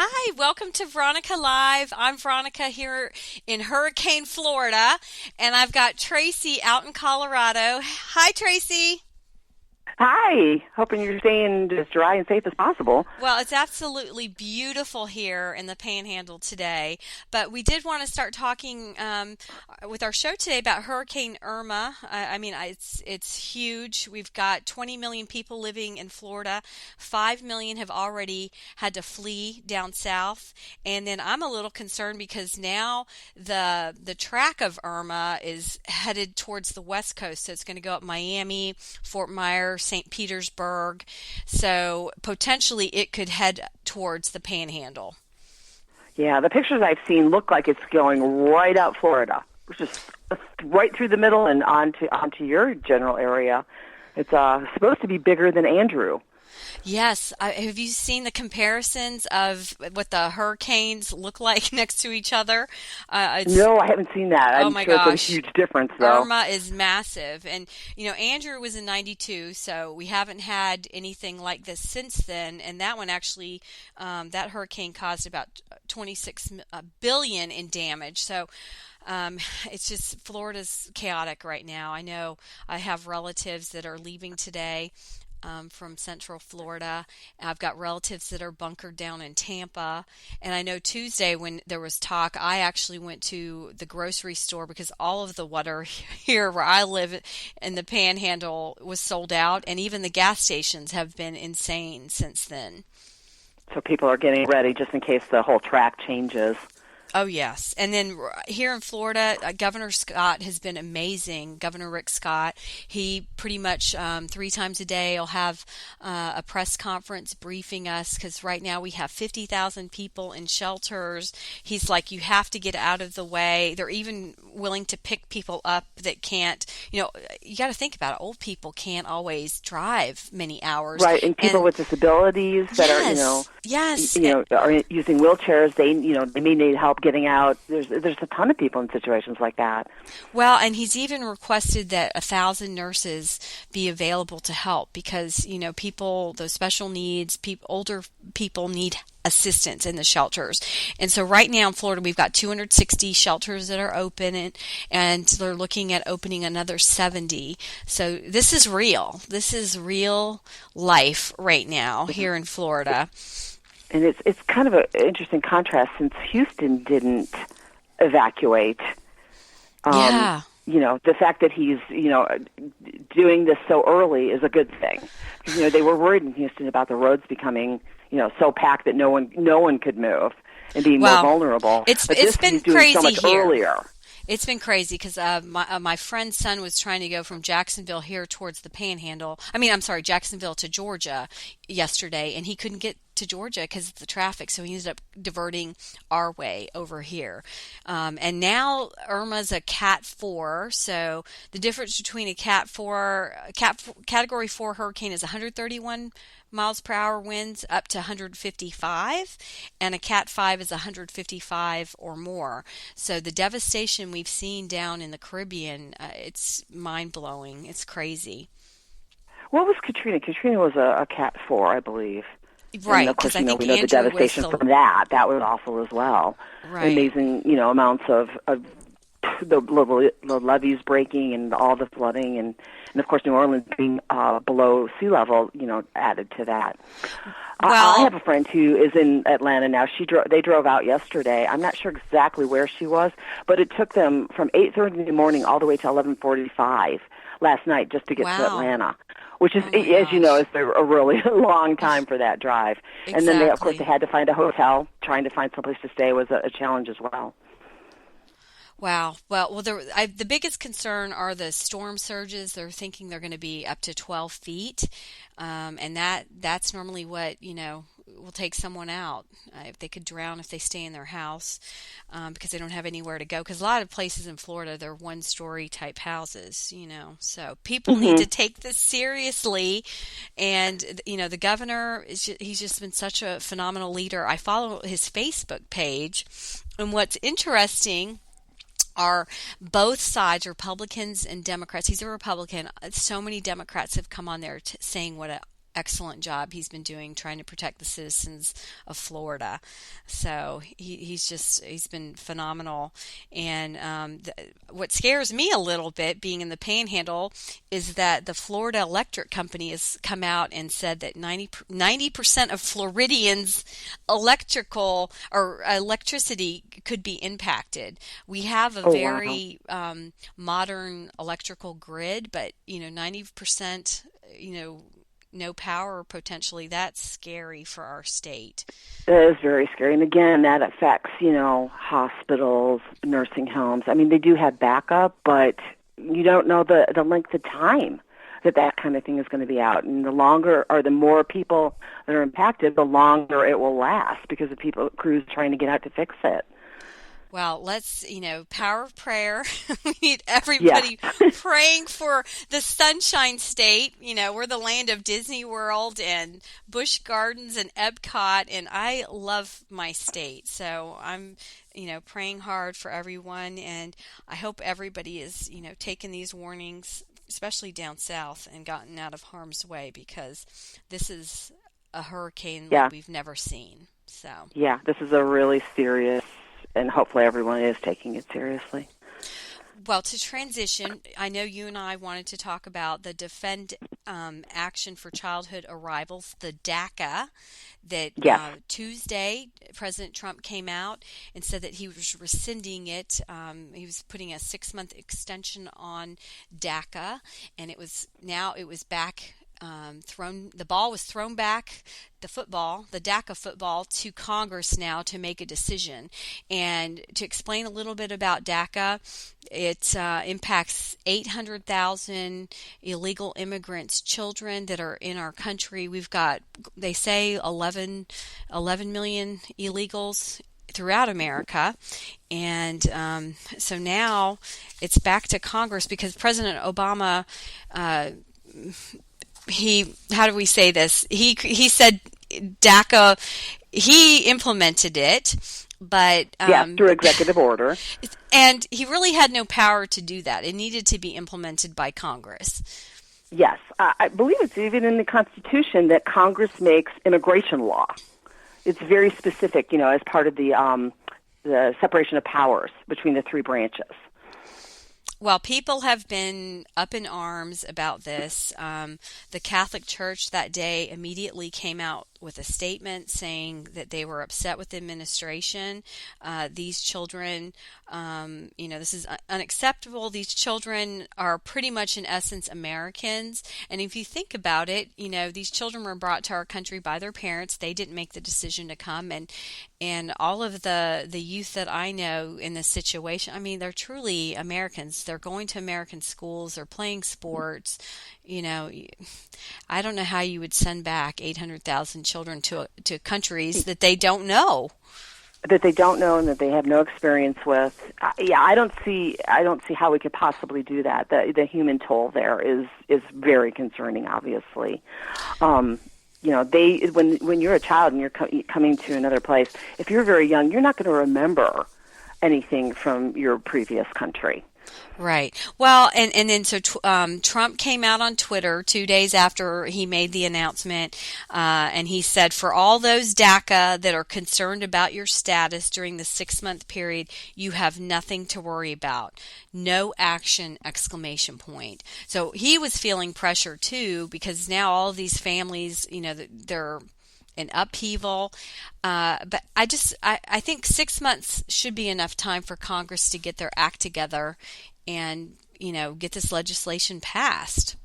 Hi, welcome to Veronica Live. I'm Veronica here in Hurricane, Florida, and I've got Tracy out in Colorado. Hi, Tracy. Hi. Hoping you're staying as dry and safe as possible. Well, it's absolutely beautiful here in the Panhandle today, but we did want to start talking with our show today about Hurricane Irma. It's huge. We've got 20 million people living in Florida. 5 million have already had to flee down south, and then I'm a little concerned because now the track of Irma is headed towards the west coast, so it's going to go up Miami, Fort Myers, St. Petersburg. So potentially it could head towards the Panhandle. Yeah, the pictures I've seen look like it's going right out Florida, just right through the middle and onto your general area. It's supposed to be bigger than Andrew. Yes. Have you seen the comparisons of what the hurricanes look like next to each other? No, I haven't seen that. Oh I'm my sure gosh. it's a huge difference, though. Irma is massive. And, Andrew was in 92, so we haven't had anything like this since then. And that one actually, that hurricane caused about 26 billion in damage. So it's just Florida's chaotic right now. I know I have relatives that are leaving today. From Central Florida. I've got relatives that are bunkered down in Tampa. And I know Tuesday when there was talk, I actually went to the grocery store because all of the water here where I live in the Panhandle was sold out. And even the gas stations have been insane since then. So people are getting ready just in case the whole track changes. Oh, yes. And then here in Florida, Governor Scott has been amazing. Governor Rick Scott, he pretty much 3 times a day will have a press conference briefing us because right now we have 50,000 people in shelters. He's like, you have to get out of the way. They're even willing to pick people up that can't, you got to think about it. Old people can't always drive many hours. Right, and people with disabilities that yes, are using wheelchairs, they may need help getting out. There's a ton of people in situations like that. Well, and he's even requested that 1,000 nurses be available to help because, people, those special needs, older people need assistance in the shelters. And so right now in Florida, we've got 260 shelters that are open and they're looking at opening another 70. So this is real. This is real life right now here in Florida. And it's kind of an interesting contrast since Houston didn't evacuate. Yeah. The fact that he's, doing this so early is a good thing. They were worried in Houston about the roads becoming, so packed that no one could move and being more vulnerable. It's been crazy so much here. Earlier. It's been crazy because my friend's son was trying to go from Jacksonville here towards the Panhandle. Jacksonville to Georgia yesterday, and he couldn't get to Georgia because of the traffic, so he ended up diverting our way over here. And now Irma's a Cat 4, so the difference between a Category 4 hurricane is 131 miles per hour winds up to 155, and a Cat 5 is 155 or more. So the devastation we've seen down in the Caribbean, it's mind-blowing. It's crazy. What was Katrina? Katrina was a Cat 4, I believe. Right, because I think we know the devastation from that. That was awful as well. Right. Amazing, amounts of the levees breaking and all the flooding, and of course New Orleans being below sea level, added to that. Well, I have a friend who is in Atlanta now. They drove out yesterday. I'm not sure exactly where she was, but it took them from 8:30 in the morning all the way to 11:45 last night just to get to Atlanta. Which is, as you know, is a really long time for that drive. Exactly. And then, of course, they had to find a hotel. Trying to find someplace to stay was a challenge as well. Wow. Well, the biggest concern are the storm surges. They're thinking they're going to be up to 12 feet, and that's normally what will take someone out if they could drown if they stay in their house because they don't have anywhere to go. Because a lot of places in Florida, they're one-story type houses, So people need to take this seriously. And, the governor, he's just been such a phenomenal leader. I follow his Facebook page. And what's interesting are both sides, Republicans and Democrats. He's a Republican. So many Democrats have come on there saying what a excellent job he's been doing trying to protect the citizens of Florida. So he's been phenomenal. And what scares me a little bit, being in the Panhandle, is that the Florida Electric Company has come out and said that 90% of Floridians' electricity could be impacted. We have a very modern electrical grid, but 90%, no power potentially. That's scary for our state. That is very scary. And again, that affects, hospitals, nursing homes. I mean, they do have backup, but you don't know the length of time that kind of thing is going to be out. And the longer or the more people that are impacted, the longer it will last because of crews trying to get out to fix it. Well, let's, power of prayer. We need everybody praying for the Sunshine State. We're the land of Disney World and Busch Gardens and Epcot, and I love my state. So I'm, praying hard for everyone, and I hope everybody is, taking these warnings, especially down south, and gotten out of harm's way, because this is a hurricane that we've never seen. So yeah, this is a really serious. And hopefully everyone is taking it seriously. Well, to transition, I know you and I wanted to talk about the Defend Action for Childhood Arrivals, the DACA, that Tuesday President Trump came out and said that he was rescinding it. He was putting a 6-month extension on DACA, and it was back. The ball was thrown back, the DACA football, to Congress now to make a decision. And to explain a little bit about DACA, it impacts 800,000 illegal immigrants, children that are in our country. We've got, they say, 11 million illegals throughout America. And so now it's back to Congress because President Obama, how do we say this? He said DACA, he implemented it, but through executive order. And he really had no power to do that. It needed to be implemented by Congress. Yes, I believe it's even in the Constitution that Congress makes immigration law. It's very specific, as part of the separation of powers between the three branches. Well, people have been up in arms about this. The Catholic Church that day immediately came out with a statement saying that they were upset with the administration. These children, this is unacceptable. These children are pretty much, in essence, Americans. And if you think about it, these children were brought to our country by their parents. They didn't make the decision to come. And all of the youth that I know in this situation, I mean, they're truly Americans. They're going to American schools. They're playing sports. I don't know how you would send back 800,000 children to countries that they don't know. That they don't know and that they have no experience with. I don't see how we could possibly do that. The human toll there is very concerning, obviously. When you're a child and you're coming to another place, if you're very young, you're not going to remember anything from your previous country. Right. Well, and then so Trump came out on Twitter 2 days after he made the announcement, and he said, for all those DACA that are concerned about your status during the 6-month period, you have nothing to worry about. No action, ! So he was feeling pressure too, because now all of these families, they're in upheaval. But I think 6 months should be enough time for Congress to get their act together and, get this legislation passed.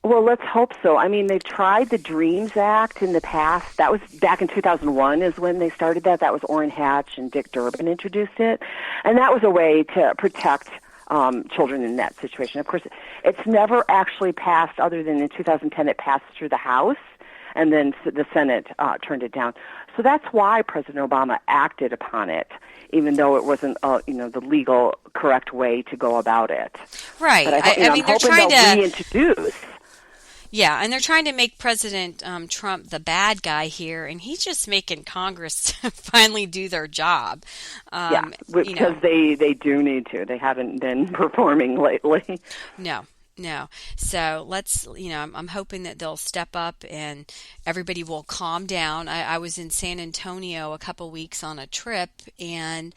Well, let's hope so. I mean, they've tried the DREAMS Act in the past. That was back in 2001 is when they started that. That was Orrin Hatch and Dick Durbin introduced it. And that was a way to protect children in that situation. Of course, it's never actually passed other than in 2010 it passed through the House. And then the Senate turned it down. So that's why President Obama acted upon it, even though it wasn't, the legal correct way to go about it. Right. But I mean, they're trying to reintroduce. Yeah, and they're trying to make President Trump the bad guy here, and he's just making Congress finally do their job. Because they do need to. They haven't been performing lately. No. No. So I'm hoping that they'll step up and everybody will calm down. I was in San Antonio a couple weeks on a trip, and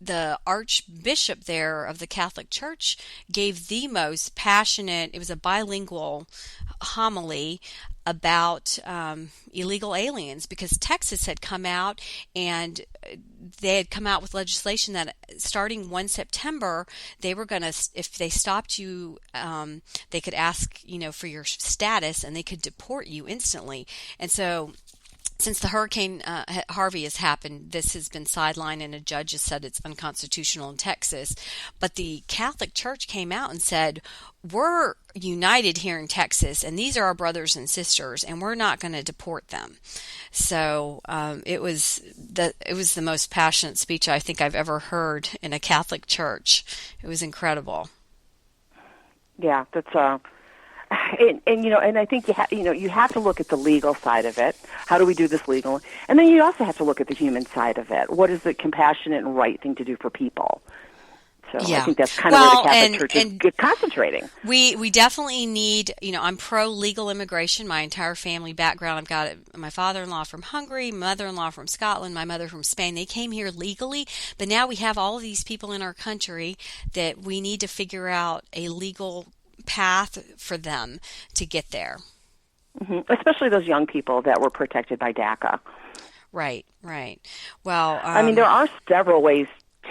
the Archbishop there of the Catholic Church gave the most passionate, it was a bilingual homily about illegal aliens, because Texas had come out and they had come out with legislation that starting 1 September, they were going to, if they stopped you, they could ask, for your status, and they could deport you instantly. And so since the Hurricane Harvey has happened, this has been sidelined, and a judge has said it's unconstitutional in Texas. But the Catholic Church came out and said, we're united here in Texas, and these are our brothers and sisters, and we're not going to deport them. So it was the most passionate speech I think I've ever heard in a Catholic church. It was incredible. Yeah, that's and I think you have to look at the legal side of it. How do we do this legal? And then you also have to look at the human side of it. What is the compassionate and right thing to do for people? So yeah. I think that's kind of where the Catholic Church is concentrating. We definitely need, I'm pro-legal immigration. My entire family background, I've got my father-in-law from Hungary, mother-in-law from Scotland, my mother from Spain. They came here legally, but now we have all of these people in our country that we need to figure out a legal path for them to get there. Mm-hmm. Especially those young people that were protected by DACA. Right. Well, there are several ways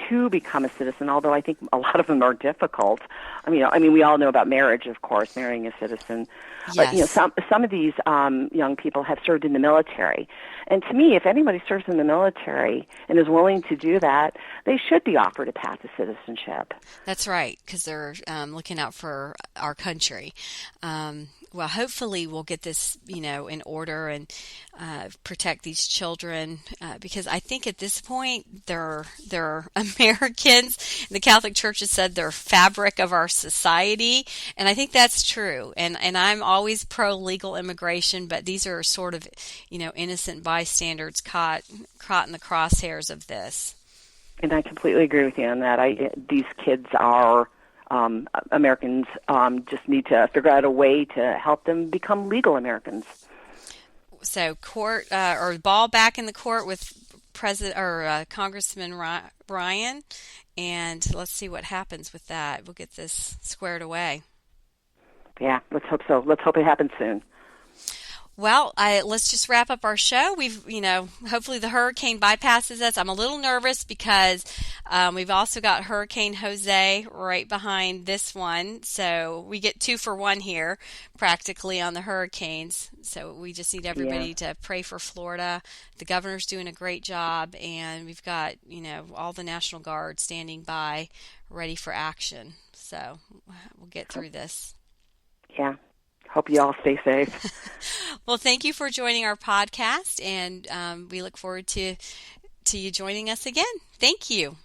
to become a citizen, although I think a lot of them are difficult. We all know about marriage, of course, marrying a citizen. Yes. But, some of these young people have served in the military. And to me, if anybody serves in the military and is willing to do that, they should be offered a path to citizenship. That's right, because they're looking out for our country. Well, hopefully we'll get this, in order and protect these children, because I think at this point they're Americans. The Catholic Church has said they're fabric of our society, and I think that's true. And I'm always pro legal immigration, but these are sort of, innocent bystanders caught in the crosshairs of this. And I completely agree with you on that. These kids are. Americans just need to figure out a way to help them become legal Americans. So court or ball back in the court with President or Congressman Ryan, and let's see what happens with that. We'll get this squared away. Yeah, let's hope so. Let's hope it happens soon. Well, let's just wrap up our show. We've, hopefully the hurricane bypasses us. I'm a little nervous because we've also got Hurricane Jose right behind this one. So we get 2 for 1 here practically on the hurricanes. So we just need everybody to pray for Florida. The governor's doing a great job, and we've got, all the National Guard standing by ready for action. So we'll get through this. Yeah. Hope you all stay safe. Well, thank you for joining our podcast, and we look forward to you joining us again. Thank you.